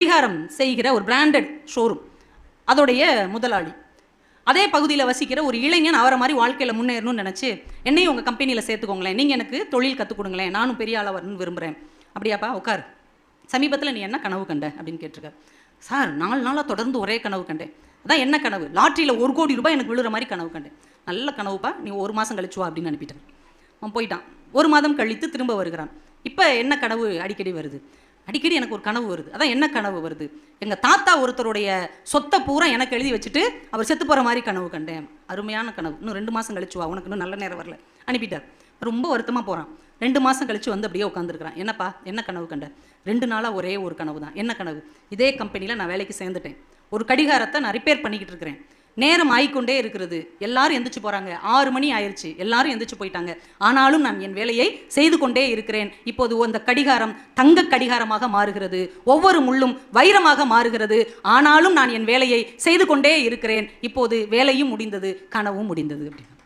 கடிகாரம் செய்கிற ஒரு பிராண்டட் ஷோரூம் அதோடைய முதலாளி. அதே பகுதியில் வசிக்கிற ஒரு இளைஞன் அவரை மாதிரி வாழ்க்கையில் முன்னேறணும்னு நினச்சி என்னையும் உங்கள் கம்பெனியில் சேர்த்துக்கோங்களேன், நீங்கள் எனக்கு தொழில் கற்றுக் கொடுங்களேன், நானும் பெரிய ஆளாக வரணும்னு விரும்புகிறேன். அப்படியாப்பா உட்கார், சமீபத்தில் நீ என்ன கனவு கண்ட அப்படின்னு கேட்டிருக்கார். சார் 4 நாளாக தொடர்ந்து ஒரே கனவு கண்டேன். அதான் என்ன கனவு? லாட்ரியில் 1 கோடி ரூபாய் எனக்கு விழுற மாதிரி கனவு கண்டேன். நல்ல கனவுப்பா, நீ 1 மாதம் கழிச்சு வா அப்படின்னு அனுப்பிட்டேன். அவன் போயிட்டான். 1 மாதம் கழித்து திரும்ப வருகிறான். இப்போ என்ன கனவு அடிக்கடி வருது? அடிக்கடி எனக்கு ஒரு கனவு வருது. அதான் என்ன கனவு வருது? எங்கள் தாத்தா ஒருத்தருடைய சொத்தை பூரா எனக்கு எழுதி வச்சுட்டு அவர் செத்து போகிற மாதிரி கனவு கண்டேன். அருமையான கனவு, இன்னும் 2 மாதம் கழிச்சு வா, உனக்கு இன்னும் நல்ல நேரம் வரல, அனுப்பிட்டார். ரொம்ப வருத்தமாக போகிறான். 2 மாதம் கழிச்சு வந்து அப்படியே உட்காந்துருக்கிறான். என்னப்பா என்ன கனவு கண்ட? 2 நாளாக ஒரே ஒரு கனவு தான். என்ன கனவு? இதே கம்பெனியில் நான் வேலைக்கு சேர்ந்துட்டேன். ஒரு கடிகாரத்தை நான் ரிப்பேர் பண்ணிக்கிட்டு இருக்கிறேன். நேரம் ஆகிக்கொண்டே இருக்கிறது. எல்லாரும் எந்திரிச்சு போகிறாங்க. 6 மணி ஆயிடுச்சு, எல்லாரும் எந்திரிச்சு போயிட்டாங்க. ஆனாலும் நான் என் வேலையை செய்து கொண்டே இருக்கிறேன். இப்போது அந்த கடிகாரம் தங்க கடிகாரமாக மாறுகிறது, ஒவ்வொரு முள்ளும் வைரமாக மாறுகிறது. ஆனாலும் நான் என் வேலையை செய்து கொண்டே இருக்கிறேன். இப்போது வேலையும் முடிந்தது, கனவும் முடிந்தது அப்படின்னு.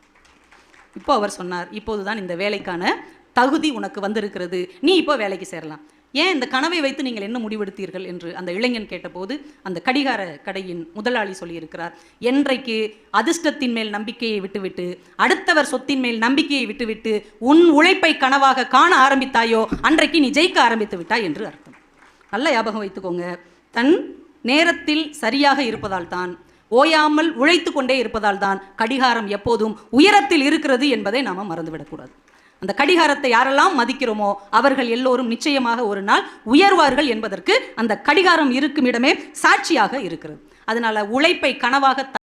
இப்போ அவர் சொன்னார், இப்போதுதான் இந்த வேலைக்கான தகுதி உனக்கு வந்திருக்கிறது, நீ இப்போ வேலைக்கு சேரலாம். ஏன் இந்த கனவை வைத்து நீங்கள் என்ன முடிவெடுத்தீர்கள் என்று அந்த இளைஞன் கேட்டபோது அந்த கடிகார கடையின் முதலாளி சொல்லியிருக்கிறார், என்றைக்கு அதிர்ஷ்டத்தின் மேல் நம்பிக்கையை விட்டுவிட்டு அடுத்தவர் சொத்தின் மேல் நம்பிக்கையை விட்டுவிட்டு உன் உழைப்பை கனவாக காண ஆரம்பித்தாயோ அன்றைக்கு நீ ஜெயிக்க ஆரம்பித்து விட்டாய் என்று அர்த்தம். நல்ல ஞாபகம் வைத்துக்கோங்க. தன் நேரத்தில் சரியாக இருப்பதால் தான், ஓயாமல் உழைத்து கொண்டே இருப்பதால் தான் கடிகாரம் எப்போதும் உயரத்தில் இருக்கிறது என்பதை நாம் மறந்துவிடக்கூடாது. அந்த கடிகாரத்தை யாரெல்லாம் மதிக்கிறோமோ அவர்கள் எல்லோரும் நிச்சயமாக ஒரு நாள் உயர்வார்கள் என்பதற்கு அந்த கடிகாரம் இருக்கும் இடமே சாட்சியாக இருக்கிறது. அதனால உழைப்பை கனவாக